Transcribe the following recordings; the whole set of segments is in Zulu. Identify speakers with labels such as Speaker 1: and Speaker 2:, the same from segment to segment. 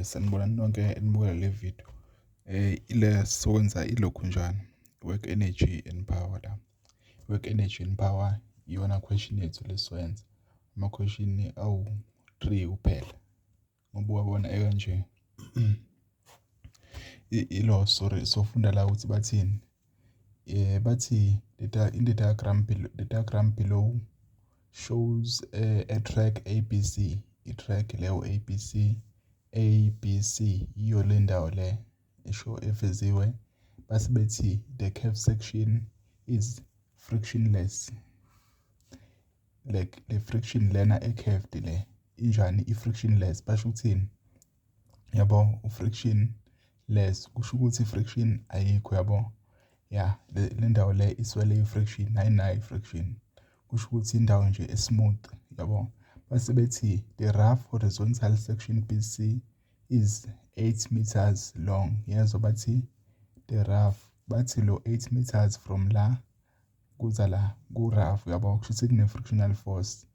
Speaker 1: Sanibonani nonke enibukela le video. Ile sokwenza ilokhu njani? Work energy and power la. Work energy and power iyona question yethu lesokwenza. Ama-question awu-3 kuphela. Ngoba uyabona ekanje. Sorry, sofunda la ukuthi bathini. Bathi the diagram below shows a track ABC. I-track leyo ABC iyo le ndawo le esho efeziwe. Base bethi the curve section is frictionless. Like the friction lena curved le injani i-frictionless basho ukuthini? Yabo u-frictionless kusho ukuthi friction ayikho yabo. Yeah, le ndawo le iswele i-friction ayinayo i-friction. Kusho ukuthi indawo nje esmooth yabo. Base bethi the rough horizontal section BC is 8 meters long. Yezo bathi the rough bathi lo 8 meters from la kuza la ku rough yabo kusho ukuthi kune frictional force.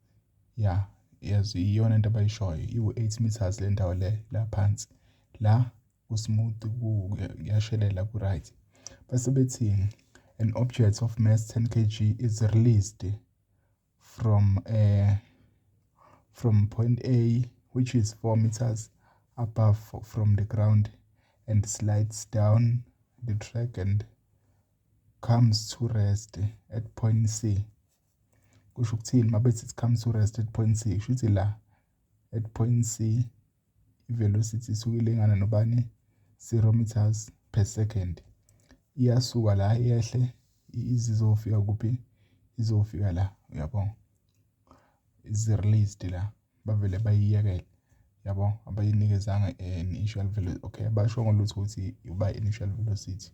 Speaker 1: Yeah, yezo iyona into abayishoyo iwu 8 meters le ndawo le la phansi. La ku smooth kuyashelela ku right. Base bethi an object of mass 10 kg is released from point A, which is 4 meters above from the ground, and slides down the track and comes to rest at point C. Kusho ukuthini mabethi it comes to rest at point C. Kushuthi la at point C i-velocity isuke ilingana nobani 0 meters per second. Iyasuka la yehle izofika kuphi? Izofika la uyabona. Is released la bavele bayiyekela yabo abayinikezanga initial velocity. Okay, basho ngolutho ukuthi uba initial velocity.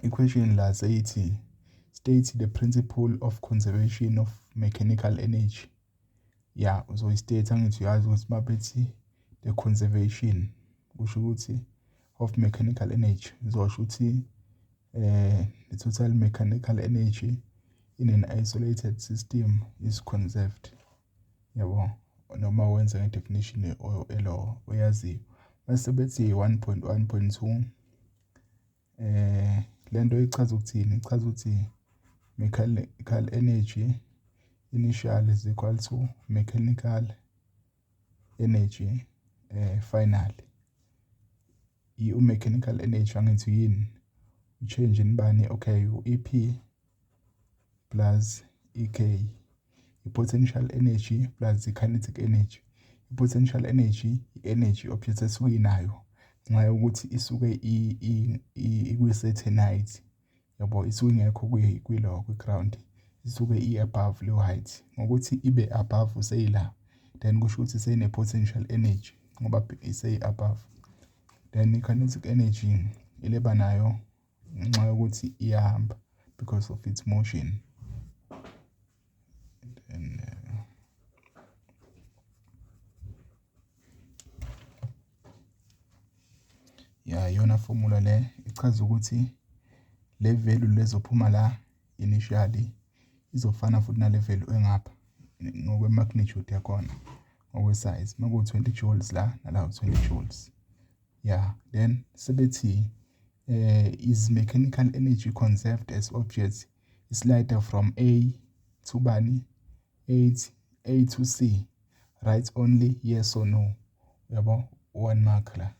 Speaker 1: Equation la sayithi state the principle of conservation of mechanical energy. Yeah, uzoyistate angithi uyazi ukuthi mabethi the conservation kusho ukuthi of mechanical energy uzosho ukuthi the total mechanical energy in an isolated system is conserved. Yabo noma wenza nge-definition elo oyaziyo. Base bethi 1.1.2 lento ichaza ukuthini? Ichaza ukuthi mechanical energy initial is equal to mechanical energy final. I-mechanical energy angithi yini? I-change inibani? Okay, u-EP plus EK. I-potential energy plus i-kinetic energy. I-potential energy, i-energy object esuke inayo ngenxa yokuthi isuke ikwi-certain height. Yabo isuke ingekho kwi-ground. Isuke i-above leyo height. Ngokuthi ibe above useyila, then kusho ukuthi seyine-potential energy ngoba iseyi-above. Then i-kinetic energy ileba nayo ngenxa yokuthi iyahamba because of its motion. Yona formula le ichaza ukuthi le value lezophuma la initially izofana futhi nale value engapha ngokwe magnitude yakhona ngokwe size. Maku 20 joules la nala 20 joules. Yeah, then sebethi is mechanical energy conserved as objects slide from A to bani A to C, right? Only yes or no. Yabo 1 mark la.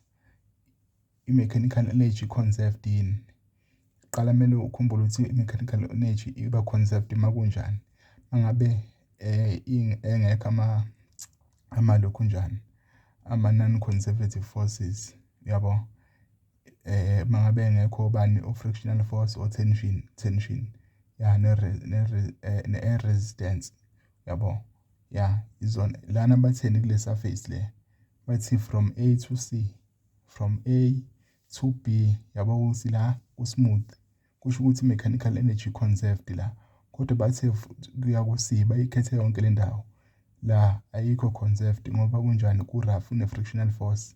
Speaker 1: I-mechanical energy conserved yini? Qala kumele ukhumbule ukuthi i-mechanical energy iba conserved makunjani. Mangabe engekho lokhu njani ama non-conservative forces yabo. Mangabe engekho bani o-frictional force or tension ya ne-air resistance yabo. Yeah, izona lana batheni kule surface le bathi from A to C, from A to B yabo ukuthi la usmooth kusho ukuthi mechanical energy conserved la. Kodwa bathe kuya ku C bayikhethe yonke le ndawo la ayikho conserved ngoba kunjani ku rough une-frictional force.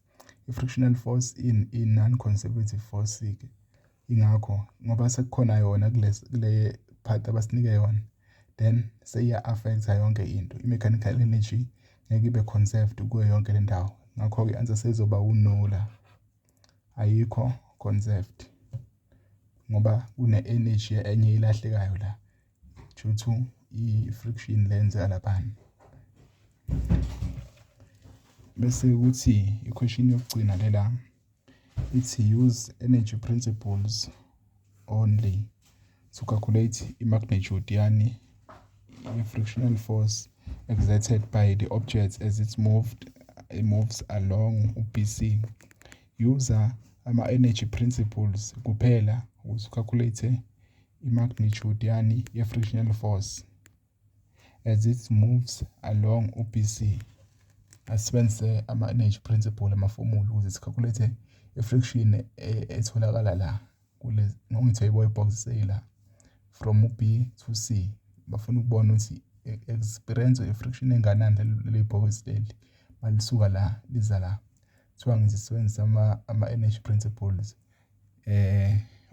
Speaker 1: I-frictional force in non-conservative force ingakho ngoba sekukhona yona kule part abasinike yona, then seya affect yonke into. I-mechanical energy ngeke ibe conserved kuyo yonke le ndawo ngakho-ke i-answer sezoba uno la, ayikho conserved ngoba kune-energy enye ilahlekayo la due to i-friction lenzeka laphana. Bese kuthi i-question yokugcina lela ithi use energy principles only to calculate i-magnitude yani i-frictional force exerted by the object as it moves along BC. User ama-energy principles kuphela ukuze ucalculate i-magnitude yani ye-frictional force as it moves along BC. Asebenzise ama-energy principle amafomula ukuze sicalculate i-friction etholakala la kule ngokuyibona ibox la from B to C. Bafuna ukubona ukuthi experience ye-friction enganani leli box leli malisuka la liza la. Kuthiwa ngizisebenzisa ama-energy principles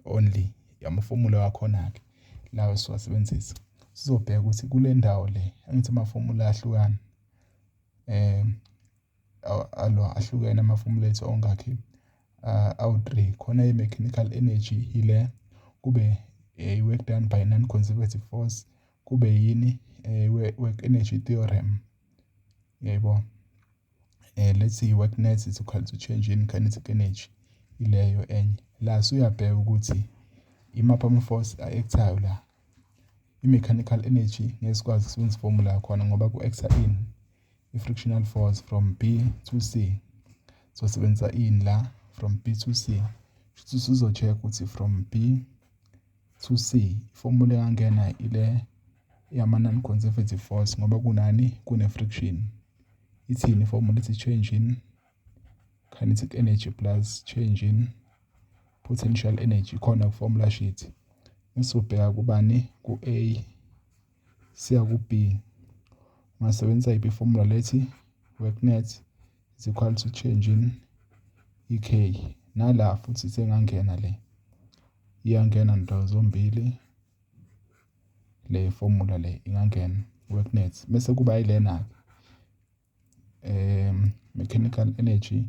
Speaker 1: only amafomula wakhona-ke lawa siwasebenzisa. Sizobheka ukuthi kule ndawo le angithi amafomula ahlukana ahlukene amafomula ethu ongakhi awu-3 khona i-mechanical energy ile, kube work done by non-conservative force, kube yini work energy theorem yayibona. Let's see work net is equal to change in kinetic energy ileyo enye la suyabheka ukuthi imaphi ama-force a-actayo la. I-mechanical energy ngesikwazi ukusebenzisa formula yakhona ngoba ku-acta in i-frictional force from B to C. So sebenzisa in la from B to C. Futhi sizo-check ukuthi from B to C formula engangena ile yama non-conservative force ngoba kunani kune-friction. Ithini formula ithi change in kinetic energy plus change in potential energy khona ku-formula sheet. Mesubheka kubani ku-A siya ku-B. Ungasebenzisa iphi formula lethi work net is equal to change in EK. Nala futhi sengangena le iyangena ndawo zombili le formula le ingangena work net. Bese kuba yilena mechanical energy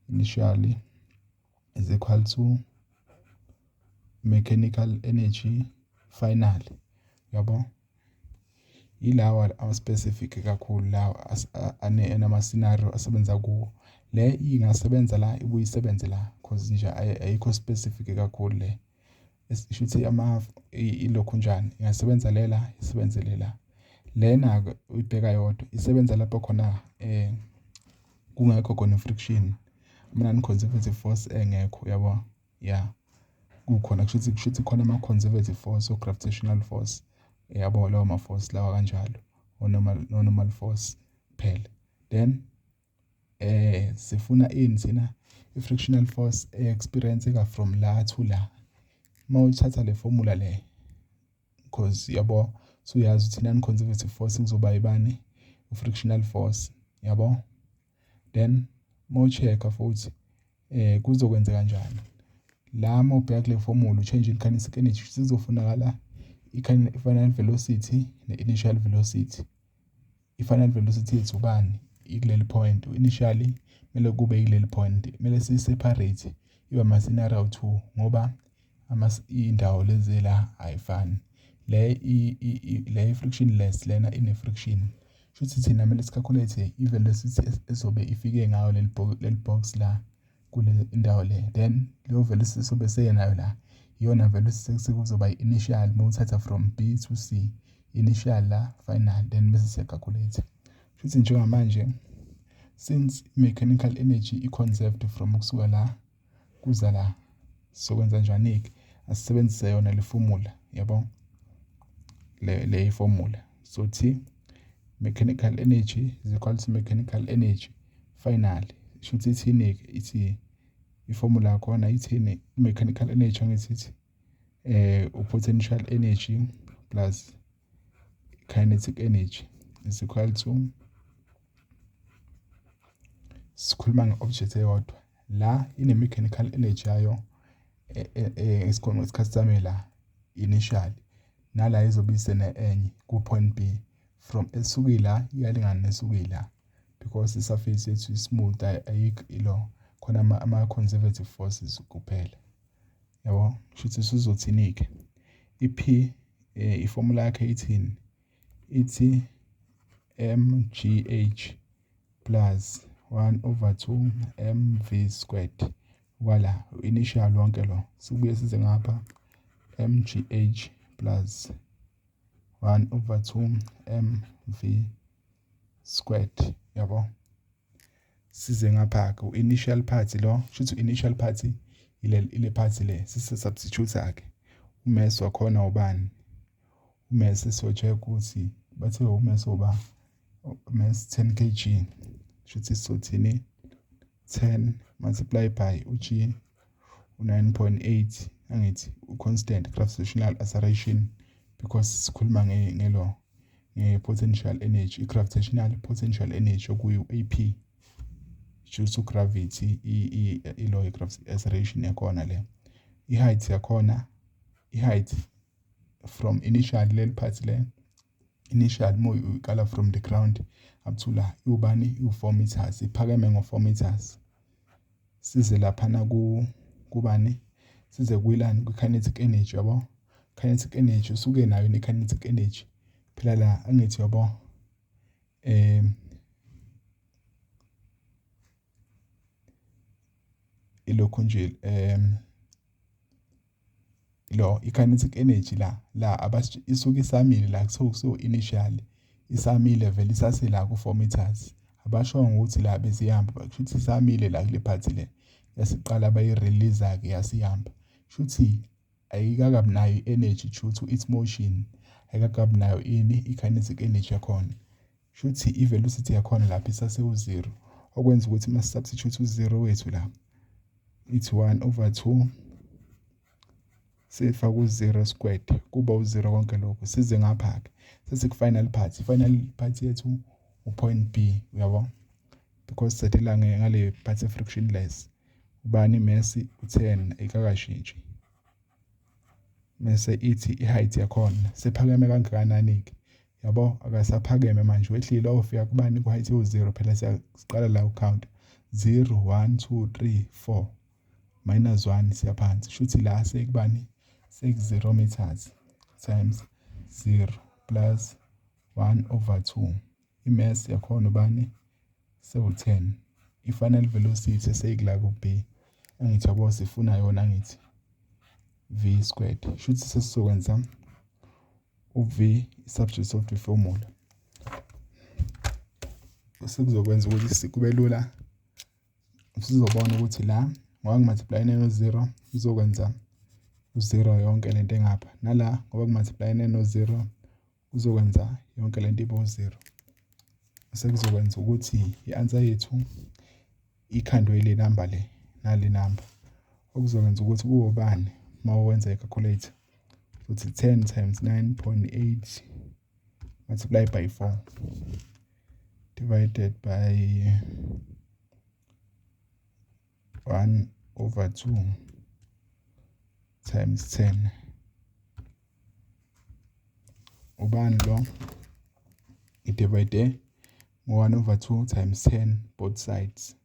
Speaker 1: initially is equal to mechanical energy final. Yabo ilawa ama-specific kakhulu lawa anama scenario asebenza kuwo. Le ingasebenza la ibuye isebenze la cause nje ayikho specific kakhulu le. Shuthi ilokhu njani ingasebenza lela isebenze lela. Lena uyibheka yodwa isebenza lapho khona kungekho khona friction, non-conservative force engekho yabo. Yeah, kukhona kushuthi khona ama-conservative force or gravitational force yabo lawo ma-force lawa kanjalo normal force kuphela. Then sifuna ini thina i-frictional force experience from la to la. Mawuthatha le formula le cause yabo suyazi ukuthi non-conservative force kuzoba yibani i-frictional force yabo. Then mawuchecka futhi kuzokwenza kanjani la mawubheka kule formula change in kinetic energy sizofunakala i-final velocity ne-initial velocity. I-final velocity yethu bani ikuleli point, initially mele kube yileli point, mele si-separate iba ama-scenario 2 ngoba indawo lezi la ayifani. Le frictionless lena ine-friction. Shuthi thina mele sicalculate i-velocity ezobe ifike ngayo leli box la kule indawo le. Then leyo velocity sobe seyenayo la iyona velocity sekuzoba i-initial mawuthatha from B to C. Initial la final then bese siyacalculate. Shuthi njengamanje since mechanical energy i-conserved from kusuka la kuza la sokwenza njani-ke asisebenzise yona le formula yabo le formula. So T mechanical energy is equal to mechanical energy final. Shuthi ithini-ke ithi i-formula yakhona ithini mechanical energy angithi potential energy plus kinetic energy is equal to, sikhuluma nge-object eyodwa la ine-mechanical energy yayo esikhona isikhathi sami la initial nala izobe isene enye ku point B from esukila iyalingana nesukila because isurface yethu smooth ayikho ilo khona ama-conservative forces kuphela. Yabo, shuthi sizothini-ke i-P iformula yakhe ithini? Ithi mgh plus 1/2 mv squared. Wala initial wonke lo sibuye size ngapha mgh plus 1/2 mv squared. Yabo, size ngapha ku initial part lo shuthi initial part ile part le sisubstitute akhe umass wakhona ubani? Umass so-check ukuthi bathe umass oba mass 10 kg shuthi sizothini 10 multiply by u-g u9.8 angithi u-constant gravitational acceleration because sikhuluma ngelo nge-potential energy, i-gravitational potential energy okuyi-AP due to gravity ilo acceleration yakhona le. I-height yakhona, i-height from initial le part le initial mo ukala from the ground up to la ubani u4 meters, iphakeme ngo4 meters. Size lapha na kubani? Size kwilani ku-kinetic energy yabo. Kinetic energy usuke nayo ne-kinetic energy phela la angithi yabo ilokho nje lo i-kinetic energy la isuke isamile la so initially isamile vele isasela ku4 meters. Abasho ukuthi la besihamba kushuthi isamile la kule part le yasiqala bayi-release ke yasihamba. Shuthi ayikakabi nayo energy due to its motion, ayikakabi nayo i-kinetic energy yakhona. Shuthi i-velocity yakhona lapha isase u0 okwenza ukuthi mase substitute u0 wethu la it's 1/2 sifaka u0 squared kuba u0 konke lokho. Size ngapha ke sesiku-final part. I-final part yethu u-point B uyabo, because sethela ngale part frictionless ubani mass u10 ayikakashintshi. Mase ithi i-height yakhona sephakeme kangakanani ke yabo, akasaphakeme manje wehlile ofika kubani ku-height u0 phela siqala la u-count 0 1 2 3 4 -1 siyaphansi shuthi la sekubani sek0 meters times 0 plus 1/2 imass yakhona ubani sewu10. I-final velocity seyikula ku-B angithi yabo sifuna yona angithi v squared shuthi sesizokwenza u-v substitute of the formula. Sekuzokwenza ukuthi kube lula, sizobona ukuthi la ngoba ngimultiply no0 uzokwenza u0 yonke lento engapha, nala ngoba ngimultiply no0 uzokwenza yonke lento ibo0. Sekuzokwenza ukuthi i-answer yethu ikhandwe ile number le nale number, okuzokwenza ukuthi kuwobani mawenza i-calculator ukuthi 10 times 9.8 multiply by 4 divided by 1/2 times 10 ubani lo i-divide ngo-1/2 times 10 both sides,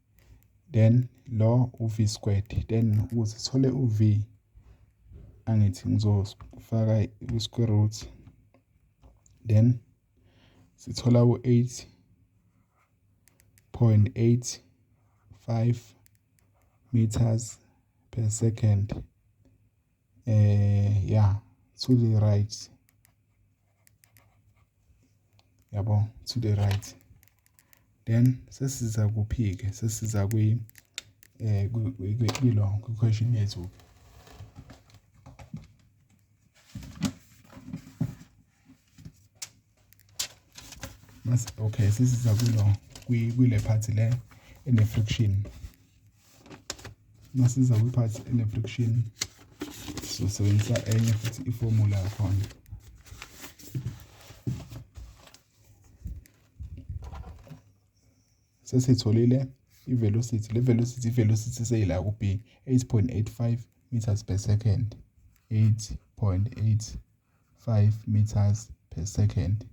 Speaker 1: then lo u-v squared, then ukuze sithole u-v angithi ngizofaka i-square root, then sithola u8.85 meters per second to the right yabo, to the right. Then sesiza kuphike, sesiza kwi-question yethu. Okay, sesiza kwile part le ene-friction. Masiza kwi-part ene-friction sisebenzisa enye futhi iformula yakhona. Sesitholile i-velocity, i-velocity seyila ku-B 8.85 meters per second, 8.85 meters per second.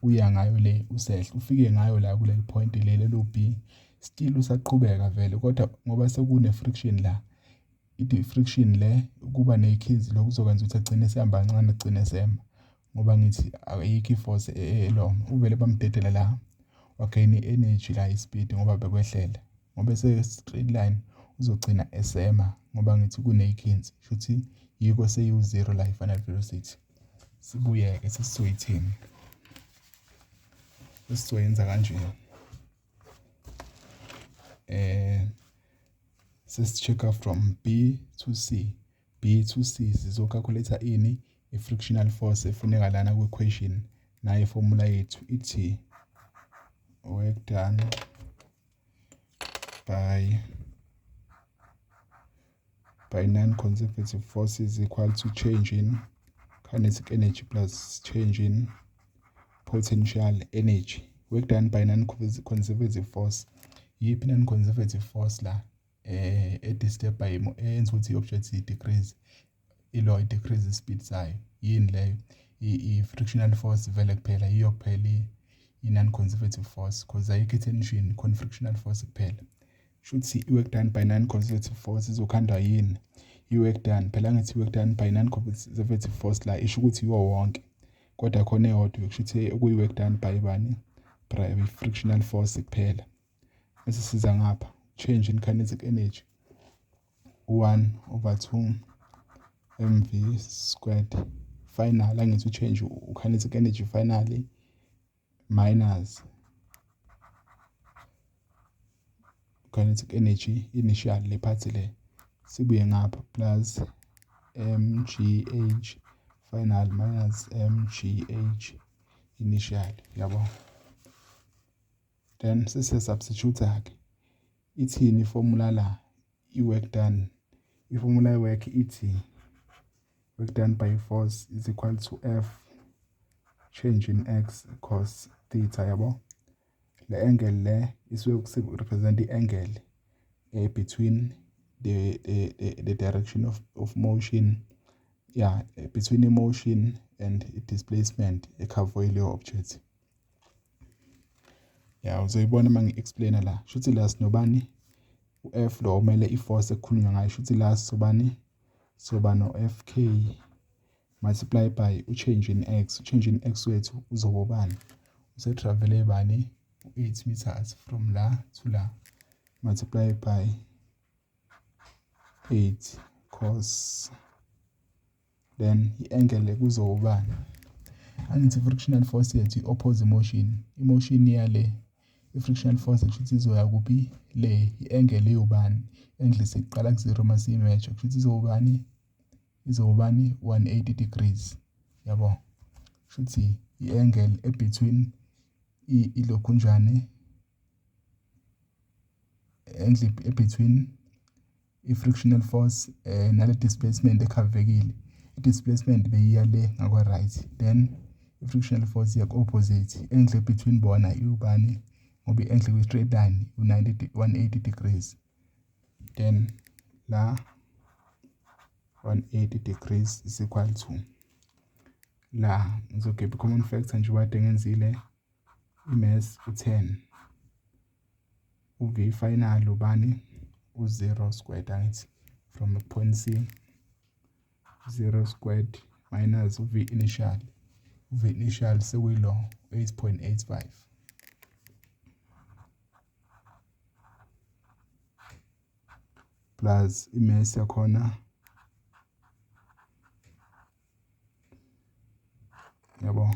Speaker 1: uya ngayo le usehla ufike ngayo la kuleli point lelo B still usaqhubeka vele kodwa ngoba sekune friction la friction le kuba nekhizi lokuzokwenza ukuthi agcine esihamba kancane agcine sema ngoba ngithi ayikho iforce eloma uvele bamdedela la wagain energy la ispeed ngoba bekwehlela ngoba straight line uzogcina esema ngoba ngithi kunekhizi futhi yiko seyu0 la final velocity. Sibuye-ke sesizoyithini sesizoyenza kanje sesi-check-a from B to C. B to C sizo-calculate ini i-frictional force efuneka lana ku-equation nayo formula yethu ithi work done by non-conservative forces equal to change in kinetic energy plus change in potential energy. Work done by non-conservative force. Yiphi non-conservative force la step by eyenza ukuthi i-object i-decrease ilo i-decrease speed sayo yini leyo i-frictional force vele kuphela yiyo kuphela i-non-conservative force because ayikho i-tension khona frictional force kuphela. Shuthi i-work done by non-conservative force izokhandwa yini i-work done phela ngithi i-work done by non-conservative force la isho ukuthi yiwo wonke kodwa khona eyodwa kushuthi okuyi-work done by bani by frictional force kuphela. Bese siza ngapha change in kinetic energy 1/2 mv squared final angithi change kinetic energy finally minus kinetic energy initial le part le sibuye ngapha plus mgh final minus mgh initial yabo. Then sesiyasubstitute ke ithini formula la i-work done i-formula ye-work ithi work done by force is equal to F change in x cos theta yabo. Le angle le isuke represent i-angle between the direction of motion between the motion and displacement ekhava leyo object. Uzoyibona mangi-explaina la shuthi la sinobani u-F lo umele i-force ekukhulunywa ngayo shuthi la soba no-Fk multiply by u-change in x. U-change in x wethu uzobani usetravele bani 8 meters from la to la multiply by 8 cos then i-angle kuzobani angithi frictional force yethu i-oppose motion i-motion yale i-frictional force kushuthi izoya kuphi le i-angle eyobani angle siqala ku0 masiyimeasure kushuthi izobani 180 degrees yabo. Shuthi i-angle ebetween ilokhunjane angle ebetween i-frictional force nale displacement ekhavekile i-displacement beyiya le ngakwa right then i-frictional force yak opposite angle between bona iubani ngoba i-angle kwi-straight line u-180 degrees then la 180 degrees is equal to la ngizokhipha i-common factor nje kade ngenzile i-mass u10 uv final ubani u0 squared angithi from point C 0 squared minus uv initial sekuyilo 8.85 plus i-mass yakhona yabo.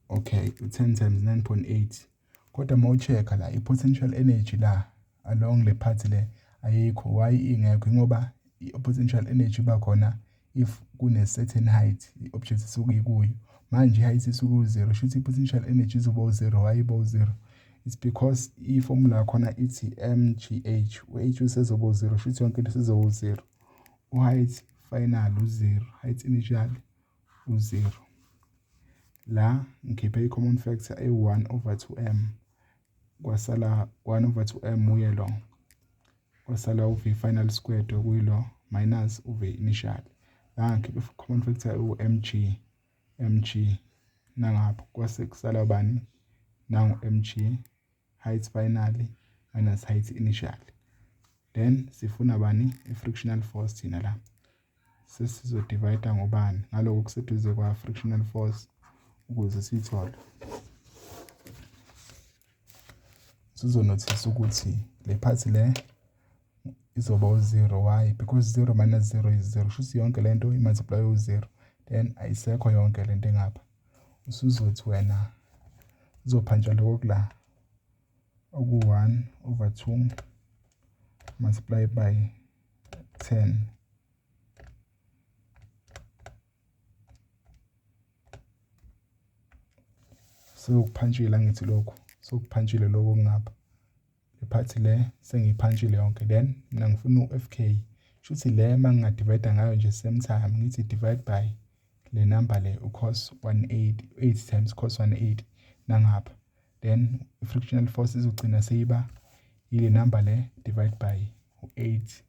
Speaker 1: Okay, 10 times 9.8 kodwa mawuchecka la i-potential energy la along le part le ayikho. Why ingekho? Ngoba i-potential energy bakhona if kune certain height i-object isuke kuyo manje i-height isuke u0 shuthi i-potential energy izoba u0. Why iba u0? It's because i-formula yakhona ithi mgh u-h usezoba u0 shuthi yonke into isezoba u0 u-height final u0 height initial u0 la ngikhiphe i-common factor e1/2m kwasala 1/2m uye lo kwasala uv final squared okuyilo minus uv initial la ngikhiphe i-common factor u-mg nangapha kwase kusala bani nangu mg height finally minus height initial. Then sifuna bani i-frictional force thina la. Sesizodivide ngobani ngaloko kuseduze kwa frictional force ukuze sithole. Sizonotice ukuthi le part le izoba u0. Why? Because 0 minus 0 is 0. Shuthi yonke lento imultiply u0. Then ayisekho yonke lento engapha. Usuzothi wena uzophantsha lokho kula oku1 over 2 multiply by 10. Sokuphantshelwa ngithi lokho. Sokuphantshelwa lokho ngapha. Le part le sengiphantshelwe yonke. Then mina ngifuna uFK. Shuthi le mangingadivide ngayo nje same time ngithi divide by le number le cos 180. 8 times cos 180 nangapha. Then i-frictional force izogcina seyiba ile number le divide by 8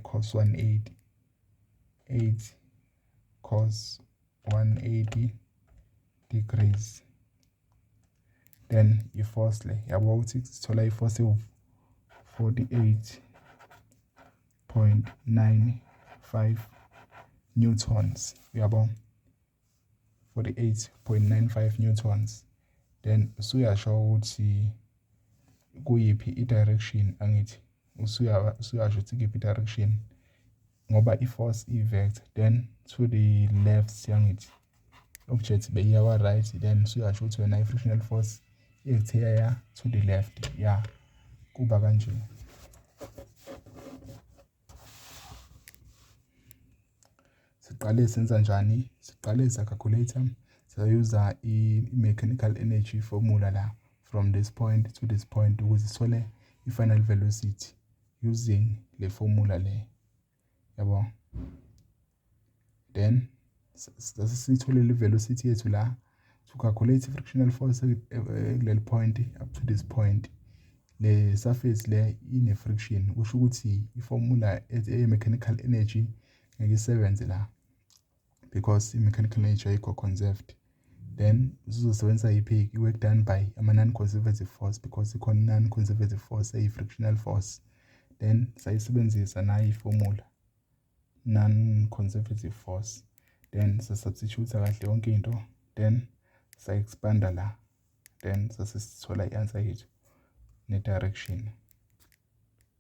Speaker 1: cos 180. 8 cos 180 degrees. Then i-force le yabo ukuthi sithola i-force of 48.95 newtons. Uyabo 48.95 newtons. Then usuyasho ukuthi kuyipi i-direction angithi usuyasho ukuthi kuyiphi i-direction ngoba i-force i-vector then to the left siyangithi object beyiya kwa right then usuyasho ukuthi wena i-frictional force ekuthiya to the left ya kuba kanje. Siqale senza njani? Siqale calculator sayuza i-mechanical energy formula la from this point to this point ukuze sithole i-final velocity using le formula le yabo. Then sasithole le velocity yethu la to calculate frictional force kuleli point up to this point. Le surface le ine friction kusho ukuthi i-formula e-mechanical energy ngeke isebenze la because i-mechanical energy ayikho conserved. Then sizosebenzisa iphi i-work done by ama-non-conservative force because ikhona non-conservative force eyi-frictional force. Then sayisebenzisa nayo i-formula non-conservative force. Then sasubstitute kahle yonke into then say expanda la then sasithola i-answer yethu ne-direction.